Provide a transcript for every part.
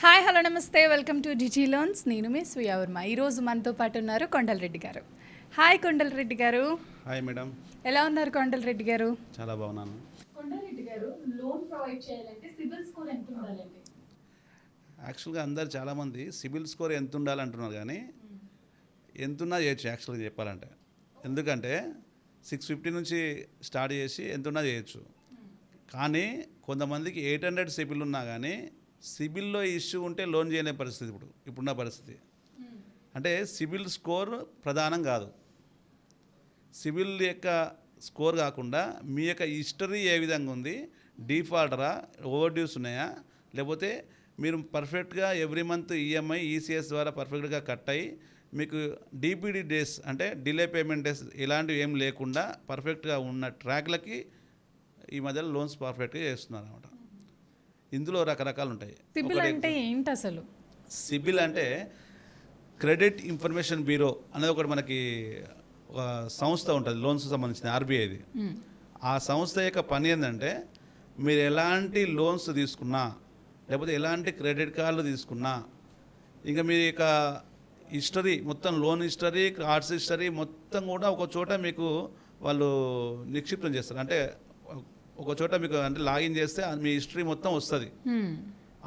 Hi hello నమస్తే welcome to Digi loans. నేను మీ స్వీయ వర్మ. ఈరోజు మనతో పాటు ఉన్నారు కొండలరెడ్డి గారు. హాయ్ కొండలరెడ్డి గారు. Hi madam. ఎలా ఉన్నారు కొండలరెడ్డి గారు? చాలా బాగున్నాను. కొండలరెడ్డి గారు, లోన్ ప్రొవైడ్ చేయాలంటే సిబిల్ స్కోర్ ఎంత ఉండాలండి? యాక్చువల్గా అందరు చాలామంది సిబిల్ స్కోర్ ఎంత ఉండాలంటున్నారు, కానీ ఎంతున్నా చేయొచ్చు యాక్చువల్గా చెప్పాలంటే. ఎందుకంటే 650 నుంచి స్టార్ట్ చేసి ఎంతున్నా చేయొచ్చు. కానీ కొంతమందికి 800 సిబిల్ ఉన్నా కానీ సిబిల్లో ఇష్యూ ఉంటే లోన్ చేయలేని పరిస్థితి ఇప్పుడున్న పరిస్థితి. అంటే సిబిల్ స్కోర్ ప్రధానం కాదు. సిబిల్ యొక్క స్కోర్ కాకుండా మీ యొక్క హిస్టరీ ఏ విధంగా ఉంది, డిఫాల్టరా, ఓవర్ డ్యూస్ ఉన్నాయా, లేకపోతే మీరు పర్ఫెక్ట్గా ఎవ్రీ మంత్ ఈఎంఐ ఈసీఎస్ ద్వారా పర్ఫెక్ట్గా కట్ అయ్యి మీకు డిపిడి డేస్ అంటే డిలే పేమెంట్ డేస్ ఇలాంటివి ఏం లేకుండా పర్ఫెక్ట్గా ఉన్న ట్రాక్లకి ఈ మధ్యలో లోన్స్ పర్ఫెక్ట్గా చేస్తున్నారు అన్నమాట. ఇందులో రకరకాలు ఉంటాయి. సిబిల్ అంటే ఏంటి అసలు? సిబిల్ అంటే క్రెడిట్ ఇన్ఫర్మేషన్ బ్యూరో అనేది ఒకటి మనకి ఒక సంస్థ ఉంటుంది, లోన్స్ సంబంధించిన, ఆర్బీఐది. ఆ సంస్థ యొక్క పని ఏంటంటే మీరు ఎలాంటి లోన్స్ తీసుకున్నా, లేకపోతే ఎలాంటి క్రెడిట్ కార్డులు తీసుకున్నా, ఇంకా మీ యొక్క హిస్టరీ మొత్తం, లోన్ హిస్టరీ, కార్డ్స్ హిస్టరీ మొత్తం కూడా ఒక చోట మీకు వాళ్ళు నిక్షిప్తం చేస్తారు. అంటే ఒక చోట మీకు అంటే లాగిన్ చేస్తే మీ హిస్టరీ మొత్తం వస్తుంది.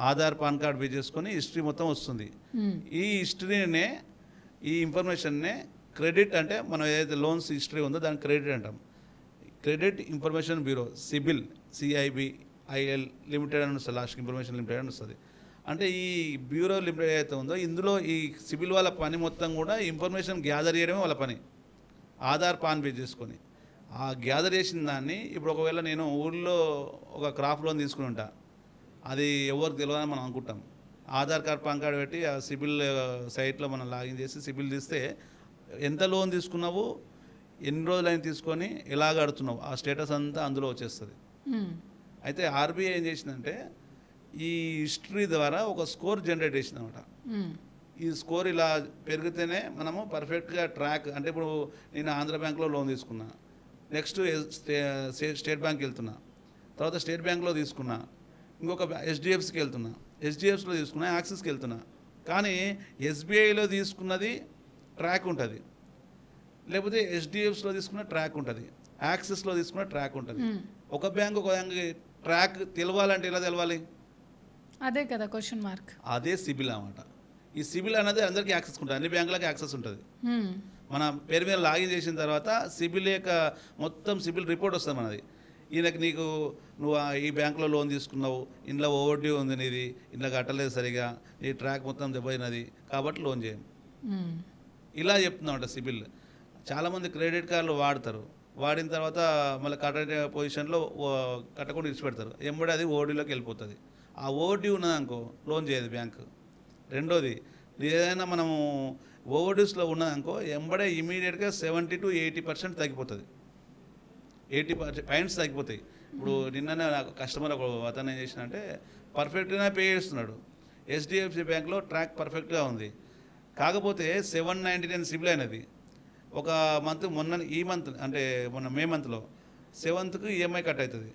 ఆధార్ పాన్ కార్డ్ బేస్ చేసుకొని హిస్టరీ మొత్తం వస్తుంది. ఈ హిస్టరీనే, ఈ ఇన్ఫర్మేషన్నే క్రెడిట్ అంటే మనం ఏదైతే లోన్స్ హిస్టరీ ఉందో దాన్ని క్రెడిట్ అంటాం. Credit information bureau, CIBIL, CIBIL limited అని వస్తుంది, లాస్ట్ ఇన్ఫర్మేషన్ లిమిటెడ్ అని వస్తుంది. అంటే ఈ బ్యూరో లిమిటెడ్ ఏదైతే ఉందో ఇందులో ఈ సిబిల్ వాళ్ళ పని మొత్తం కూడా ఇన్ఫర్మేషన్ గ్యాదర్ చేయడమే వాళ్ళ పని, ఆధార్ పాన్ బేస్ చేసుకొని. ఆ గ్యాదర్ చేసిన దాన్ని ఇప్పుడు ఒకవేళ నేను ఊళ్ళో ఒక క్రాప్ లోన్ తీసుకుని ఉంటా, అది ఎవరికి తెలియదని మనం అనుకుంటాం. ఆధార్ కార్డ్, పాన్ కార్డ్ పెట్టి ఆ సిబిల్ సైట్లో మనం లాగిన్ చేసి సిబిల్ తీస్తే ఎంత లోన్ తీసుకున్నావు, ఎన్ని రోజులైనా తీసుకొని ఎలా కడుతున్నావు, ఆ స్టేటస్ అంతా అందులో వచ్చేస్తుంది. అయితే ఆర్బీఐ ఏం చేసిందంటే ఈ హిస్టరీ ద్వారా ఒక స్కోర్ జనరేట్ చేసింది అనమాట. ఈ స్కోర్ ఇలా పెరిగితేనే మనము పర్ఫెక్ట్గా ట్రాక్. అంటే ఇప్పుడు నేను ఆంధ్ర బ్యాంక్లో లోన్ తీసుకున్నా, నెక్స్ట్ స్టేట్ బ్యాంక్కి వెళ్తున్నా, తర్వాత స్టేట్ బ్యాంక్లో తీసుకున్నా, ఇంకొక HDFCకి వెళ్తున్నా, HDFCలో తీసుకున్నా, యాక్సిస్కి వెళ్తున్నా. కానీ SBIలో తీసుకున్నది ట్రాక్ ఉంటుంది, లేకపోతే HDFCలో తీసుకున్న ట్రాక్ ఉంటుంది, యాక్సిస్లో తీసుకున్న ట్రాక్ ఉంటుంది. ఒక బ్యాంక్ ట్రాక్ తెలవాలంటే ఎలా తెలవాలి? అదే కదా క్వశ్చన్ మార్క్. అదే సిబిల్ అన్నమాట. ఈ సిబిల్ అనేది అందరికీ యాక్సెస్ ఉంటుంది, అన్ని బ్యాంకులకి యాక్సెస్ ఉంటుంది. మన పేరు మీద లాగిన్ చేసిన తర్వాత సిబిల్ యొక్క మొత్తం సిబిల్ రిపోర్ట్ వస్తుంది మనది. ఈయనకి నువ్వు ఈ బ్యాంకులో లోన్ తీసుకున్నావు, ఇంట్లో ఓవర్ డ్యూ ఉంది, నీది ఇంట్లో కట్టలేదు సరిగా, నీ ట్రాక్ మొత్తం దెబ్బైనది కాబట్టి లోన్ చేయం, ఇలా చెప్తున్నామంట సిబిల్. చాలామంది క్రెడిట్ కార్డులు వాడతారు, వాడిన తర్వాత మళ్ళీ కట్టే పొజిషన్లో కట్టకుండా ఇచ్చిపెడతారు, ఎంబడి అది ఓవర్డ్యూలోకి వెళ్ళిపోతుంది. ఆ ఓవర్డ్యూ ఉన్నదనుకో లోన్ చేయదు బ్యాంకు. రెండోది, ఏదైనా మనము ఓవర్డ్యూస్లో ఉన్నదనుకో ఎంబడే ఇమీడియట్గా 70 to 80% తగ్గిపోతుంది, 80 పాయింట్స్ తగ్గిపోతాయి. ఇప్పుడు నిన్ననే నాకు కస్టమర్ ఒక అతను ఏం చేసినంటే పర్ఫెక్ట్గానే పే చేస్తున్నాడు, HDFC బ్యాంక్లో ట్రాక్ పర్ఫెక్ట్గా ఉంది, కాకపోతే 799 సిబిల్ అయినది. ఒక మంత్ ఈ మంత్ అంటే మొన్న మే మంత్లో 7th ఈఎంఐ కట్ అవుతుంది.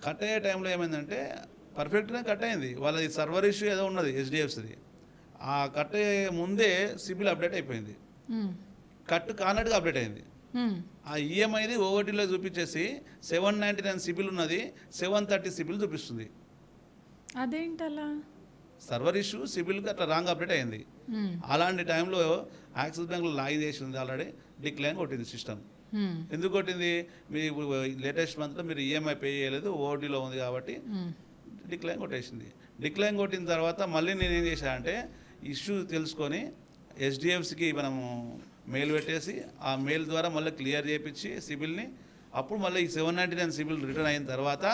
కట్ అయ్యే టైంలో ఏమైందంటే పర్ఫెక్ట్గా కట్ అయింది, వాళ్ళది సర్వర్ ఇష్యూ ఏదో ఉన్నది HDFCది. ఆ కట్ అయ్యే ముందే సిబిల్ అప్డేట్ అయిపోయింది, కట్ కానట్టుగా అప్డేట్ అయింది. ఆ ఈఎంఐది ఓవర్టీలో చూపించేసి 799 సిబిల్ ఉన్నది 730 సిబిల్ చూపిస్తుంది. అదేంటలా? సర్వర్ ఇష్యూ, సిబిల్కి అట్లా రాంగ్ అప్డేట్ అయింది. అలాంటి టైంలో యాక్సిస్ బ్యాంక్లో లాగిన్ చేసింది, ఆల్రెడీ డిక్లైన్ కొట్టింది సిస్టమ్. ఎందుకు కొట్టింది? మీ లేటెస్ట్ మంత్లో మీరు ఈఎంఐ పే చేయలేదు, ఓవర్టీలో ఉంది కాబట్టి డిక్లైన్ కొట్టేసింది. డిక్లైన్ కొట్టిన తర్వాత మళ్ళీ నేనేం చేశానంటే ఇష్యూ తెలుసుకొని HDFCకి మనము మెయిల్ పెట్టేసి ఆ మెయిల్ ద్వారా మళ్ళీ క్లియర్ చేయించి సిబిల్ని, అప్పుడు మళ్ళీ ఈ 799 సిబిల్ రిటర్న్ అయిన తర్వాత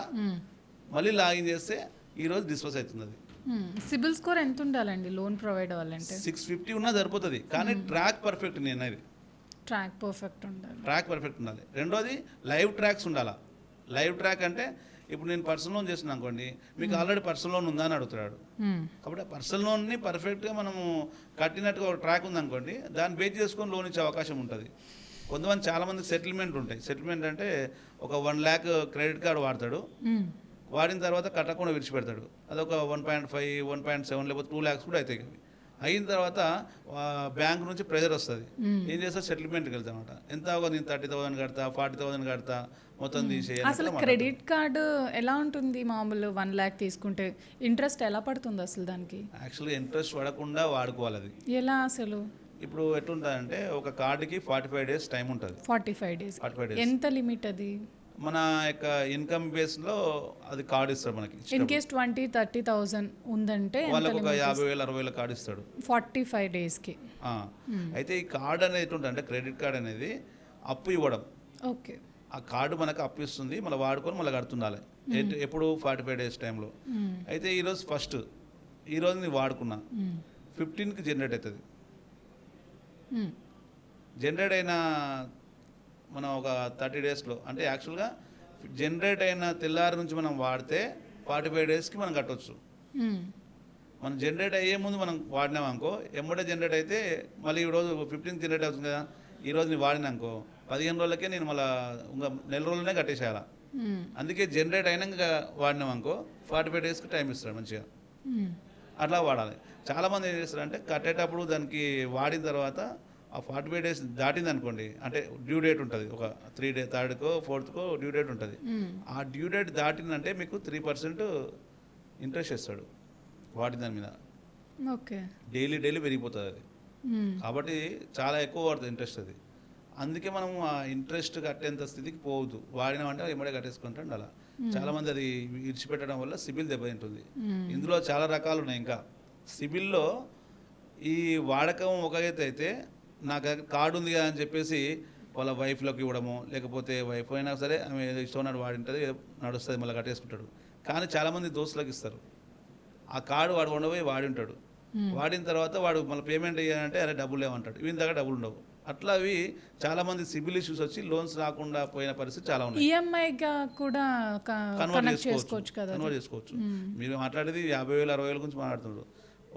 మళ్ళీ లాగిన్ చేస్తే ఈరోజు డిస్పస్ అవుతుంది. అది సిబిల్ స్కోర్ ఎంత ఉండాలండి లోన్ ప్రొవైడ్ అవ్వాలంటే? 650 ఉన్నా సరిపోతుంది, కానీ ట్రాక్ పర్ఫెక్ట్. నేను అనేది ట్రాక్ పర్ఫెక్ట్ ఉండాలి, ట్రాక్ పర్ఫెక్ట్ ఉండాలి. రెండోది లైవ్ ట్రాక్స్ ఉండాలా. లైవ్ ట్రాక్ అంటే ఇప్పుడు నేను పర్సనల్ లోన్ చేస్తున్నాను అనుకోండి, మీకు ఆల్రెడీ పర్సనల్ లోన్ ఉందా అని అడుగుతాడు. కాబట్టి పర్సనల్ లోన్ని పర్ఫెక్ట్గా మనము కట్టినట్టుగా ఒక ట్రాక్ ఉందనుకోండి, దాన్ని బేస్ చేసుకొని లోన్ ఇచ్చే అవకాశం ఉంటుంది. కొంతమంది చాలామంది సెటిల్మెంట్ ఉంటాయి. సెటిల్మెంట్ అంటే ఒక 1 lakh క్రెడిట్ కార్డు వాడతాడు, వాడిన తర్వాత కట్టకుండా విడిచిపెడతాడు. అదొక 1.5, 1.7 లేకపోతే 2 lakhs కూడా అవుతాయి. అయిన తర్వాత బ్యాంక్ నుంచి ప్రెజర్ వస్తుంది. ఏం చేస్తా, సెటిల్మెంట్కి వెళ్తాం అనమాట. ఎంత నేను 30,000 కడతా, 40,000 కడతా, మొత్తం తీసేయాలి. అసలు క్రెడిట్ కార్డు ఎలా ఉంటుంది? మామూలు 1 lakh తీసుకుంటే ఇంట్రెస్ట్ ఎలా పడుతుంది అసలు దానికి? యాక్చువల్గా ఇంట్రెస్ట్ పడకుండా వాడుకోవాలి అది. ఎలా అసలు? ఇప్పుడు ఎట్లుంటుందంటే ఒక కార్డుకి 45 days టైం ఉంటుంది. 45 days. 45 days. ఎంత లిమిట్ అది? మన యొక్క ఇన్కమ్ బేస్లో అది కార్డు ఇస్తాడు మనకి. ఇన్ కేస్ 20-30,000 ఉందంటే వాళ్ళకి ఒక 50,000 60,000 కార్డు ఇస్తాడు 45 daysకి. అయితే ఈ కార్డు అనేది ఎట్లుంటుంది అంటే క్రెడిట్ కార్డ్ అనేది అప్పు ఇవ్వడం. ఓకే. ఆ కార్డు మనకు అప్పు ఇస్తుంది, మళ్ళీ వాడుకొని మళ్ళీ కడుతుండాలి. ఎప్పుడు 45 days టైంలో. అయితే ఈరోజు ఫస్ట్ ఈరోజు నేను వాడుకున్నా 15కి జనరేట్ అవుతుంది. జనరేట్ అయిన మనం ఒక 30 daysలో అంటే యాక్చువల్గా జనరేట్ అయిన తెల్లారి నుంచి మనం వాడితే 45 daysకి మనం కట్టవచ్చు. మనం జనరేట్ అయ్యే ముందు మనం వాడినాం అనుకో, ఎమ్మడే జనరేట్ అయితే మళ్ళీ ఈరోజు 15కి జనరేట్ అవుతుంది కదా, ఈరోజు నేను వాడినానుకో 15 రోజులకే నేను మళ్ళీ ఇంకా నెల రోజులనే కట్టేసేయాల. అందుకే జనరేట్ అయినాక వాడినాం అనుకో 45 daysకి టైం ఇస్తాడు మంచిగా. అట్లా వాడాలి. చాలామంది ఏం చేస్తారంటే కట్టేటప్పుడు దానికి వాడిన తర్వాత ఆ 45 days దాటింది అనుకోండి, అంటే డ్యూ డేట్ ఉంటుంది, ఒక 3 days 3rd-కో 4th-కో డ్యూ డేట్ ఉంటుంది. ఆ డ్యూ డేట్ దాటిందంటే మీకు 3% ఇంట్రెస్ట్ ఇస్తాడు వాటి దాని మీద. ఓకే. డైలీ పెరిగిపోతుంది అది. కాబట్టి చాలా ఎక్కువ పడుతుంది ఇంట్రెస్ట్ అది. అందుకే మనం ఆ ఇంట్రెస్ట్ కట్టేంత స్థితికి పోవద్దు. వాడినామంటే ఎమ్మడే కట్టేసుకుంటాం అలా. చాలామంది అది విడిచిపెట్టడం వల్ల సిబిల్ దెబ్బతింటుంది. ఇందులో చాలా రకాలు ఉన్నాయి. ఇంకా సిబిల్లో ఈ వాడకం ఒక అయితే నాకు కార్డు ఉంది కదా అని చెప్పేసి వాళ్ళ వైఫ్లోకి ఇవ్వడము, లేకపోతే వైఫ్ అయినా సరే ఆమె ఏదో ఇష్టం వాడింటుంది, నడుస్తుంది, మళ్ళీ కట్టేసుకుంటాడు. కానీ చాలామంది దోస్తులకు ఇస్తారు. ఆ కార్డు వాడు ఉండబోయి వాడి ఉంటాడు. వాడిన తర్వాత వాడు మళ్ళీ పేమెంట్ చేయాలంటే అరే డబ్బులు లేవంటాడు, వీని దగ్గర డబ్బులు ఉండవు. అట్లా అవి చాలామంది సిబిల్ ఇష్యూస్ వచ్చి లోన్స్ రాకుండా పోయిన పరిస్థితి చాలా ఉన్నాయి. ఈఎంఐగా కూడా కన్వర్ట్ చేసుకోవచ్చు. మీరు మాట్లాడేది 50,000 60,000 గురించి మాట్లాడుతున్నారు.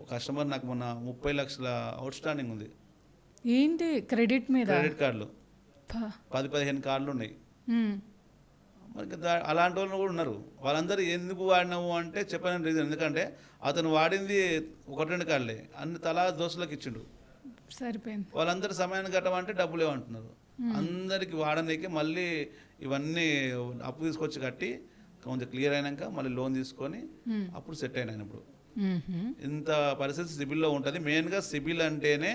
ఒక కస్టమర్ నాకు మొన్న 30 లక్షల అవుట్ స్టాండింగ్ ఉంది. ఏంటి క్రెడిట్ మీద? క్రెడిట్ కార్డులు 10-15 కార్డులు ఉన్నాయి. మనకి అలాంటి వాళ్ళు కూడా ఉన్నారు. వాళ్ళందరూ ఎందుకు వాడినావు అంటే చెప్పని రీజన్, ఎందుకంటే అతను వాడింది 1-2 కార్డులే, అన్ని తలా దోస్తులకు ఇచ్చిండు, సరిపోయింది. వాళ్ళందరూ సమయాన్ని కట్టమంటే డబ్బులు ఏమంటున్నారు. అందరికి వాడనీకి మళ్ళీ ఇవన్నీ అప్పు తీసుకొచ్చి కట్టి కొంచెం క్లియర్ అయినాక మళ్ళీ లోన్ తీసుకొని అప్పుడు సెట్ అయినా. ఇప్పుడు ఇంత పరిస్థితి సిబిల్లో ఉంటుంది. మెయిన్గా సిబిల్ అంటేనే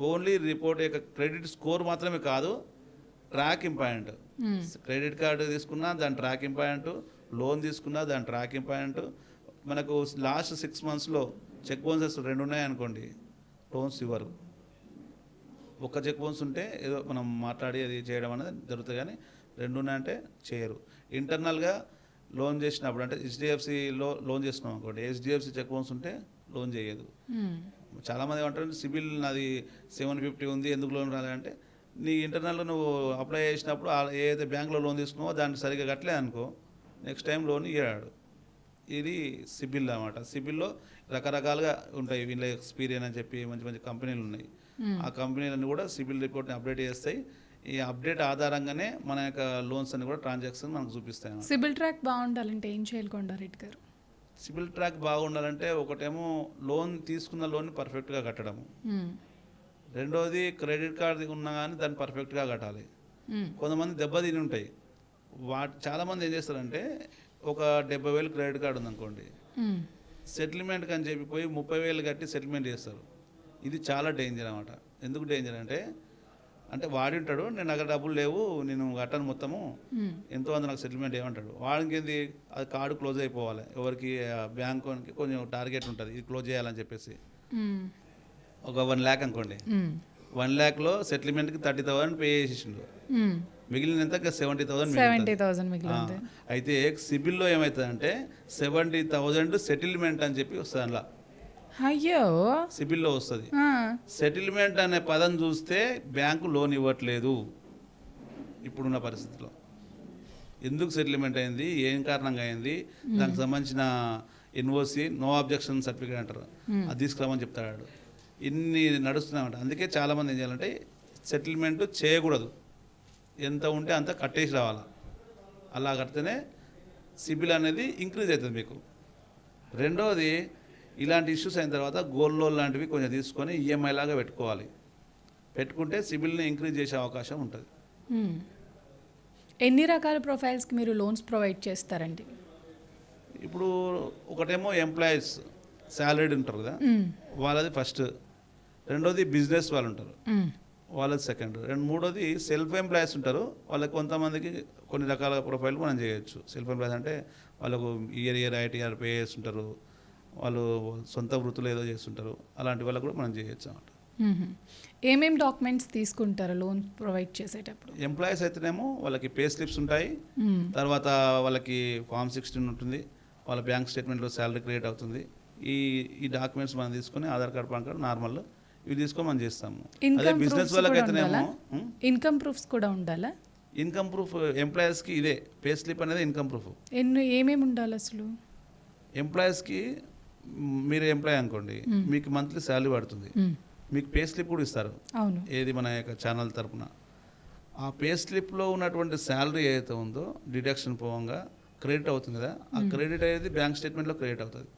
ఓన్లీ రిపోర్ట్ యొక్క క్రెడిట్ స్కోర్ మాత్రమే కాదు, ట్రాక్ ఇంపార్టెంట్. క్రెడిట్ కార్డు తీసుకున్నా దాని ట్రాక్ ఇంపార్టెంట్, లోన్ తీసుకున్నా దాని ట్రాక్ ఇంపార్టెంట్. మనకు లాస్ట్ 6 monthsలో చెక్ బౌన్సెస్ 2 ఉన్నాయనుకోండి, లోన్స్ ఇవ్వరు. ఒక్క చెక్ బౌన్స్ ఉంటే ఏదో మనం మాట్లాడి అది చేయడం అనేది జరుగుతుంది, కానీ 2 ఉన్నాయంటే చేయరు. ఇంటర్నల్గా లోన్ చేసినప్పుడు అంటే హెచ్డిఎఫ్సిలో లోన్ చేస్తున్నాం అనుకోండి, హెచ్డిఎఫ్సి చెక్ బౌన్స్ ఉంటే లోన్ చేయదు. చాలామంది ఏమంటారు సిబిల్ నాది 750 ఉంది ఎందుకు లోన్ రాలేదంటే, నీ ఇంటర్నల్లో నువ్వు అప్లై చేసినప్పుడు ఏదైతే బ్యాంకులో లోన్ తీసుకున్నావో దాన్ని సరిగ్గా కట్టలే అనుకో, నెక్స్ట్ టైం లోన్ ఇయ్యాడు. ఇది సిబిల్ అన్నమాట. సిబిల్లో రకరకాలుగా ఉంటాయి. వీళ్ళ ఎక్స్పీరియన్ అని చెప్పి మంచి మంచి కంపెనీలు ఉన్నాయి. ఆ కంపెనీలన్నీ కూడా సిబిల్ రిపోర్ట్ని అప్డేట్ చేస్తాయి. ఈ అప్డేట్ ఆధారంగానే మన యొక్క లోన్స్ అన్ని కూడా ట్రాన్సాక్షన్ మనకు చూపిస్తాయి. సిబిల్ ట్రాక్ బాగుండాలంటే ఏం చేయాలి కొండారెడ్డి గారు? సిబిల్ ట్రాక్ బాగుండాలంటే ఒకటేమో లోన్ తీసుకున్న లోన్ పర్ఫెక్ట్గా కట్టడము, రెండోది క్రెడిట్ కార్డు ఉన్నా కానీ దాన్ని పర్ఫెక్ట్గా కట్టాలి. కొంతమంది దెబ్బతిని ఉంటాయి. చాలామంది ఏం చేస్తారంటే ఒక 70,000 క్రెడిట్ కార్డు ఉందనుకోండి, సెటిల్మెంట్కి అని చెప్పిపోయి 30,000 కట్టి సెటిల్మెంట్ చేస్తారు. ఇది చాలా డేంజర్ అన్నమాట. ఎందుకు డేంజర్ అంటే వాడి ఉంటాడు, నేను నాకు డబ్బులు లేవు నేను కట్టను మొత్తము, ఎంతో అంత నాకు సెటిల్మెంట్ ఏమంటాడు. వాడికి ఏంది, అది కార్డు క్లోజ్ అయిపోవాలి. ఎవరికి బ్యాంకుకి కొంచెం టార్గెట్ ఉంటుంది, ఇది క్లోజ్ చేయాలని చెప్పేసి. ఒక 1 lakh అనుకోండి, 1 lakhలో సెటిల్మెంట్కి 30,000 పే చేసిండు, మిగిలినంత 70,000 మిగిలింది. అయితే సిబిల్లో ఏమవుతుందంటే 70,000 సెటిల్మెంట్ అని చెప్పి వస్తుంది. అందులో అయ్యో సిబిల్లో వస్తుంది. సెటిల్మెంట్ అనే పదం చూస్తే బ్యాంకు లోన్ ఇవ్వట్లేదు ఇప్పుడున్న పరిస్థితిలో. ఎందుకు సెటిల్మెంట్ అయింది, ఏం కారణంగా అయింది, దానికి సంబంధించిన ఎన్ఓసి నో అబ్జెక్షన్ సర్టిఫికేట్ అంటారు, అది తీసుకురామని చెప్తాడు. ఇన్ని నడుస్తున్నామంట. అందుకే చాలామంది ఏం చేయాలంటే సెటిల్మెంట్ చేయకూడదు, ఎంత ఉంటే అంత కట్టేసి రావాలి. అలా కడితేనే సిబిల్ అనేది ఇంక్రీజ్ అవుతుంది మీకు. రెండోది ఇలాంటి ఇష్యూస్ అయిన తర్వాత గోల్డ్ లోన్ లాంటివి కొంచెం తీసుకొని ఈఎంఐ లాగా పెట్టుకుంటే సిబిల్ని ఇంక్రీజ్ చేసే అవకాశం ఉంటుంది. ఎన్ని రకాల ప్రొఫైల్స్కి మీరు లోన్స్ ప్రొవైడ్ చేస్తారండి? ఇప్పుడు ఒకటేమో ఎంప్లాయీస్ శాలరీడ్ ఉంటారు కదా, వాళ్ళది ఫస్ట్. రెండోది బిజినెస్ వాళ్ళు ఉంటారు, వాళ్ళది సెకండ్. మూడోది సెల్ఫ్ ఎంప్లాయీస్ ఉంటారు, వాళ్ళకి కొంతమందికి కొన్ని రకాల ప్రొఫైల్ మనం చేయొచ్చు. సెల్ఫ్ ఎంప్లాయీస్ అంటే వాళ్ళకు ఇయర్ ఐటీఆర్ పే చేస్తుంటారు, వాళ్ళు సొంత వృత్తులు ఏదో చేస్తుంటారు, అలాంటి వాళ్ళకు కూడా మనం చేయొచ్చు అన్నమాట. ఏమేం డాక్యుమెంట్స్ తీసుకుంటారు లోన్ ప్రొవైడ్ చేసేటప్పుడు? ఎంప్లాయీస్ అయితేనేమో వాళ్ళకి పే స్లిప్స్ ఉంటాయి, తర్వాత వాళ్ళకి ఫామ్ 16 ఉంటుంది, వాళ్ళ బ్యాంక్ స్టేట్మెంట్లో శాలరీ క్రియేట్ అవుతుంది. ఈ డాక్యుమెంట్స్ మనం తీసుకొని Aadhaar card, pan card normal ఇవి తీసుకొని మనం చేస్తాము. అదే బిజినెస్ వాళ్ళకైతేనేమో ఇన్కమ్ ప్రూఫ్స్ కూడా ఉండాలా? ఇన్కమ్ ప్రూఫ్ ఎంప్లాయీస్కి ఇదే పే స్లిప్ అనేది ఇన్కమ్ ప్రూఫ్. ఏమేమి ఉండాలి అసలు? ఎంప్లాయీస్కి మీరు ఎంప్లాయీ అనుకోండి, మీకు మంత్లీ శాలరీ పడుతుంది, మీకు పే స్లిప్ కూడా ఇస్తారు. అవును. ఏది మన యొక్క ఛానల్ తరపున ఆ పే స్లిప్లో ఉన్నటువంటి శాలరీ ఏదైతే ఉందో డిడక్షన్ పోవంగా క్రెడిట్ అవుతుంది కదా, ఆ క్రెడిట్ అనేది బ్యాంక్ స్టేట్మెంట్లో క్రెడిట్ అవుతుంది.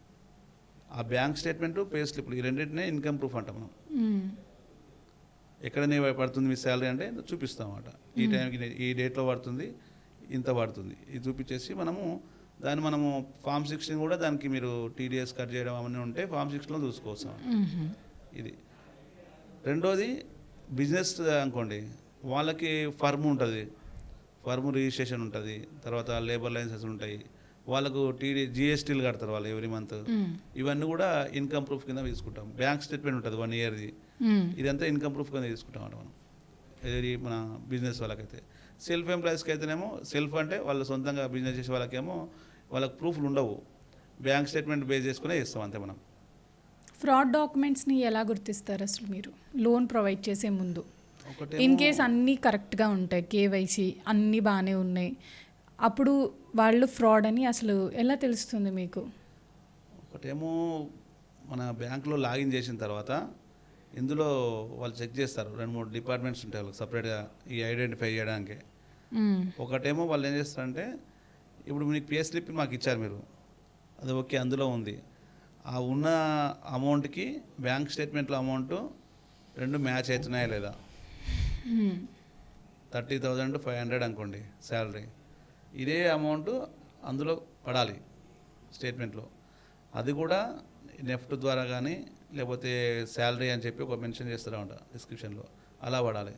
ఆ బ్యాంక్ స్టేట్మెంట్, పే స్లిప్లు ఈ రెండింటినే ఇన్కమ్ ప్రూఫ్ అంటాం మనం. ఎక్కడనే పడుతుంది మీ శాలరీ అంటే చూపిస్తాం అన్నమాట. ఈ టైంకి ఈ డేట్లో పడుతుంది, ఇంత పడుతుంది, ఇది చూపించేసి మనము ఫామ్ 16 కూడా దానికి మీరు టీడీఎస్ కట్ చేయడం అవన్నీ ఉంటే ఫామ్ 16లో చూసుకోవచ్చు. ఇది. రెండోది బిజినెస్ అనుకోండి, వాళ్ళకి ఫర్మ్ ఉంటుంది, ఫర్మ్ రిజిస్ట్రేషన్ ఉంటుంది, తర్వాత లేబర్ లైసెన్స్ ఉంటాయి, వాళ్ళకు జిఎస్టీలు కడతారు వాళ్ళు ఎవ్రీ మంత్. ఇవన్నీ కూడా ఇన్కమ్ ప్రూఫ్ కింద తీసుకుంటాం. బ్యాంక్ స్టేట్మెంట్ ఉంటుంది 1 ఇయర్ది, ఇదంతా ఇన్కమ్ ప్రూఫ్ కింద తీసుకుంటాం అన్నమాట మనం. ఇది మన బిజినెస్ వాళ్ళకైతే. సెల్ఫ్ ఎంప్లాయీస్కి అయితేనేమో, సెల్ఫ్ అంటే వాళ్ళు సొంతంగా బిజినెస్ చేసే వాళ్ళకేమో వాళ్ళకి ప్రూఫ్లు ఉండవు, బ్యాంక్ స్టేట్మెంట్ బేస్ చేసుకునే ఇస్తాం అంతే మనం. ఫ్రాడ్ డాక్యుమెంట్స్ని ఎలా గుర్తిస్తారు అసలు మీరు లోన్ ప్రొవైడ్ చేసే ముందు? ఇన్ కేస్ అన్నీ కరెక్ట్గా ఉంటాయి, కేవైసీ అన్నీ బాగానే ఉన్నాయి, అప్పుడు వాళ్ళు ఫ్రాడ్ అని అసలు ఎలా తెలుస్తుంది మీకు? ఒకటేమో మన బ్యాంకులో లాగిన్ చేసిన తర్వాత ఇందులో వాళ్ళు చెక్ చేస్తారు, 2-3 డిపార్ట్మెంట్స్ ఉంటాయి వాళ్ళకి సపరేట్గా ఈ ఐడెంటిఫై చేయడానికి. ఒకటేమో వాళ్ళు ఏం చేస్తారంటే, ఇప్పుడు మీకు పే స్లిప్ మాకు ఇచ్చారు మీరు, అది ఓకే అందులో ఉంది, ఆ ఉన్న అమౌంట్కి బ్యాంక్ స్టేట్మెంట్లో అమౌంట్ 2 మ్యాచ్ అవుతున్నాయా లేదా. 30,500 అనుకోండి శాలరీ, ఇదే అమౌంట్ అందులో పడాలి స్టేట్మెంట్లో. అది కూడా నెఫ్ట్ ద్వారా కానీ లేకపోతే శాలరీ అని చెప్పి ఒక మెన్షన్ చేస్తారన్నమాట డిస్క్రిప్షన్లో, అలా పడాలి.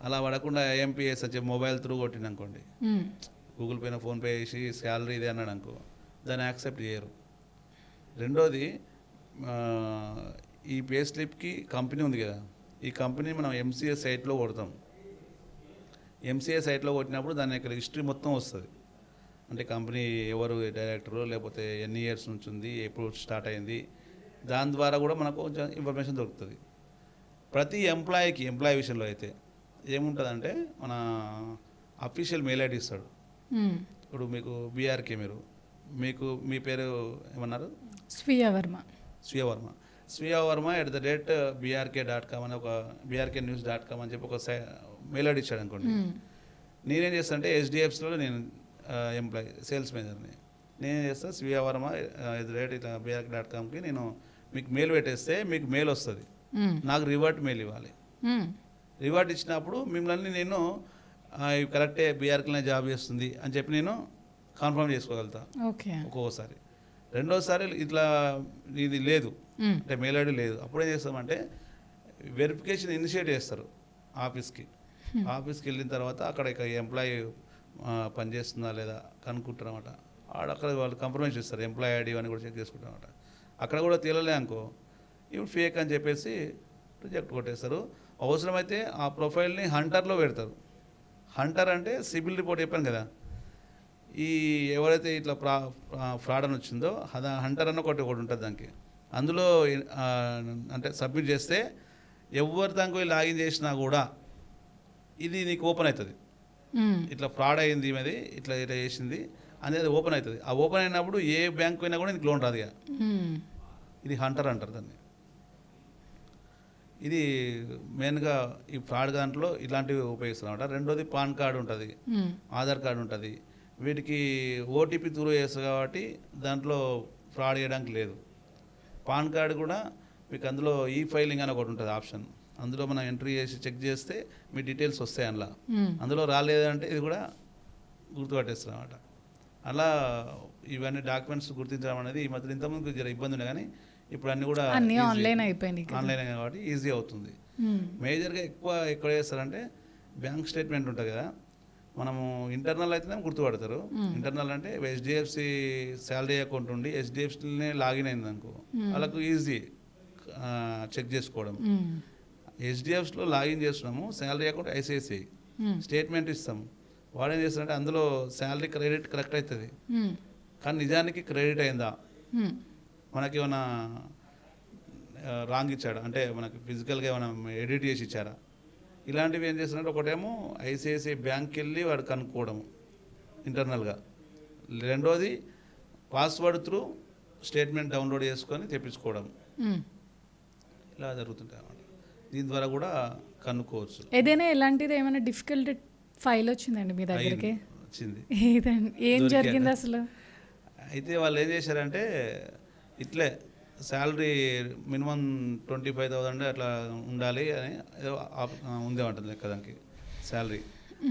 అలా పడకుండా ఐఎంపీఎస్ అని చెప్పి మొబైల్ త్రూ కొట్టింది అనుకోండి, గూగుల్ పేన ఫోన్పే చేసి శాలరీ ఇదే అన్నాడు అనుకో, దాన్ని యాక్సెప్ట్ చేయరు. రెండోది ఈ పే స్లిప్కి కంపెనీ ఉంది కదా, ఈ కంపెనీ మనం ఎంసీఏ సైట్లో కొడతాం. ఎంసీఏ సైట్లో కొట్టినప్పుడు దాని యొక్క హిస్టరీ మొత్తం వస్తుంది. అంటే కంపెనీ ఎవరు డైరెక్టరు, లేకపోతే ఎన్ని ఇయర్స్ నుంచి ఉంది, ఎప్పుడు స్టార్ట్ అయింది, దాని ద్వారా కూడా మనకు కొంచెం ఇన్ఫర్మేషన్ దొరుకుతుంది. ప్రతి ఎంప్లాయీ విషయంలో అయితే ఏముంటుందంటే, మన అఫీషియల్ మెయిల్ ఐడి ఇస్తాడు. ఇప్పుడు మీకు బీఆర్కే, మీకు మీ పేరు ఏమన్నారు? స్వీయవర్మ @brk.com అని ఒక brknews.com అని చెప్పి ఒక మెయిల్ ఐడి ఇచ్చాడు అనుకోండి. నేనేం చేస్తాను అంటే, HDFCలో నేను ఎంప్లాయీ సేల్స్ మేనేజర్ని, నేనేం చేస్తాను స్వీయవర్మ @brk.comకి నేను మీకు మెయిల్ పెట్టేస్తే మీకు మెయిల్ వస్తుంది, నాకు రివర్ట్ మెయిల్ ఇవ్వాలి. రివార్డ్ ఇచ్చినప్పుడు మిమ్మల్ని నేను కరెక్టే బీఆర్కేనే జాబ్ చేస్తుంది అని చెప్పి నేను కన్ఫర్మ్ చేసుకోగలుగుతా ఒక్కొక్కసారి. రెండోసారి ఇట్లా ఇది లేదు అంటే మెయిల్ ఐడి లేదు, అప్పుడు ఏం చేస్తామంటే వెరిఫికేషన్ ఇనిషియేట్ చేస్తారు ఆఫీస్కి వెళ్ళిన తర్వాత అక్కడ ఎంప్లాయీ పనిచేస్తుందా లేదా కనుక్కుంటారన్నమాట. అక్కడ వాళ్ళు కన్ఫర్మేషన్ ఇస్తారు, ఎంప్లాయీ ఐడి అని కూడా చెక్ చేసుకుంటారన్నమాట. అక్కడ కూడా తేలలే అనుకో, ఇప్పుడు ఫేక్ అని చెప్పేసి రిజెక్ట్ కొట్టేస్తారు. అవసరమైతే ఆ ప్రొఫైల్ని హంటర్లో పెడతారు. హంటర్ అంటే సిబిల్ రిపోర్ట్ చెప్పాను కదా, ఈ ఎవరైతే ఇట్లా ఫ్రాడ్ అని వచ్చిందో హంటర్ అన్న ఒకటి ఉంటుంది దానికి, అందులో అంటే సబ్మిట్ చేస్తే ఎవరు దానికి లాగిన్ చేసినా కూడా ఇది నీకు ఓపెన్ అవుతుంది. ఇట్లా ఫ్రాడ్ అయింది, ఇది ఇట్లా చేసింది అనేది ఓపెన్ అవుతుంది. ఆ ఓపెన్ అయినప్పుడు ఏ బ్యాంక్ అయినా కూడా నీకు లోన్ రాదు. ఇది హంటర్ అంటారు దాన్ని. ఇది మెయిన్గా ఈ ఫ్రాడ్ దాంట్లో ఇలాంటివి ఉపయోగిస్తారు అన్నమాట. రెండోది పాన్ కార్డు ఉంటుంది, ఆధార్ కార్డు ఉంటుంది, వీటికి ఓటీపీ త్రూ చేస్తారు కాబట్టి దాంట్లో ఫ్రాడ్ చేయడానికి లేదు. పాన్ కార్డు కూడా మీకు అందులో ఈ ఫైలింగ్ అని ఒకటి ఉంటుంది ఆప్షన్, అందులో మనం ఎంట్రీ చేసి చెక్ చేస్తే మీ డీటెయిల్స్ వస్తాయి అందులో రాలేదంటే ఇది కూడా గుర్తుపట్టేస్తారు అన్నమాట. అలా ఇవన్నీ డాక్యుమెంట్స్ గుర్తించడం అనేది ఈ మధ్య ఇంతకుముందు జర ఇబ్బంది ఉండే, కానీ ఇప్పుడు అన్నీ కూడా ఆన్లైన్ అయిపోయినాయి, ఆన్లైన్ కాబట్టి ఈజీ అవుతుంది. మేజర్గా ఎక్కడ చేస్తారంటే బ్యాంక్ స్టేట్మెంట్ ఉంటుంది కదా, మనము ఇంటర్నల్ అయితేనే గుర్తుపడతారు. ఇంటర్నల్ అంటే హెచ్డిఎఫ్సి శాలరీ అకౌంట్ ఉండి హెచ్డిఎఫ్సినే లాగిన్ అయింది అనుకో, వాళ్ళకు ఈజీ చెక్ చేసుకోవడం. హెచ్డిఎఫ్సిలో లాగిన్ చేస్తున్నాము, శాలరీ అకౌంట్ ఐసిఐసిఐ స్టేట్మెంట్ ఇస్తాము. వాడు ఏం చేస్తారంటే అందులో శాలరీ క్రెడిట్ కరెక్ట్ అవుతుంది, కానీ నిజానికి క్రెడిట్ అయిందా, మనకి ఏమైనా రాంగ్ ఇచ్చాడా, అంటే మనకి ఫిజికల్గా ఏమైనా ఎడిట్ చేసి ఇచ్చారా, ఇలాంటివి ఏం చేస్తున్నారంటే ఒకటేమో ఐసిఐసిఐ బ్యాంక్కి వెళ్ళి వాడు కనుక్కోవడం ఇంటర్నల్గా, రెండోది పాస్వర్డ్ త్రూ స్టేట్మెంట్ డౌన్లోడ్ చేసుకొని తెప్పించుకోవడం, ఇలా జరుగుతుంటాయి అన్నమాట. దీని ద్వారా కూడా కనుక్కోవచ్చు. ఏదైనా ఎలాంటిది ఏమైనా డిఫికల్ట్ ఫైల్ వచ్చిందండి మీ దగ్గరికి? వచ్చింది. ఏం జరిగింది అసలు? అయితే వాళ్ళు ఏం చేశారంటే ఇట్లే శాలరీ మినిమం 25,000 అట్లా ఉండాలి అని ఏదో ఉందే ఉంటుంది లెక్క దానికి శాలరీ.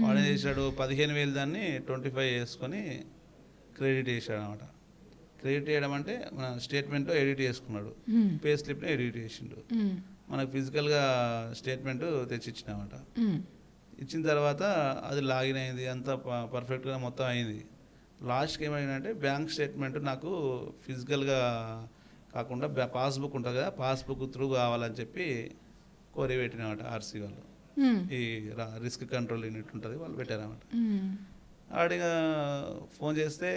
వాడు ఏం చేశాడు 15,000 దాన్ని 25 చేసుకొని క్రెడిట్ చేశాడు అనమాట. క్రెడిట్ చేయడం అంటే మన స్టేట్మెంట్ ఎడిట్ చేసుకున్నాడు, పే స్లిప్ని ఎడిట్ చేసిండు, మనకు ఫిజికల్గా స్టేట్మెంట్ తెచ్చిచ్చినామట. ఇచ్చిన తర్వాత అది లాగిన్ అయింది, అంతా పర్ఫెక్ట్గా మొత్తం అయింది. లాస్ట్కి ఏమైందంటే బ్యాంక్ స్టేట్మెంట్ నాకు ఫిజికల్గా కాకుండా పాస్బుక్ ఉంటుంది కదా, పాస్బుక్ త్రూ కావాలని చెప్పి కోరి పెట్టినామట ఆర్సీ వాళ్ళు. ఈ రిస్క్ కంట్రోల్ యూనిట్ ఉంటుంది, వాళ్ళు పెట్టారన్నమాట. ఆడిగా ఫోన్ చేస్తే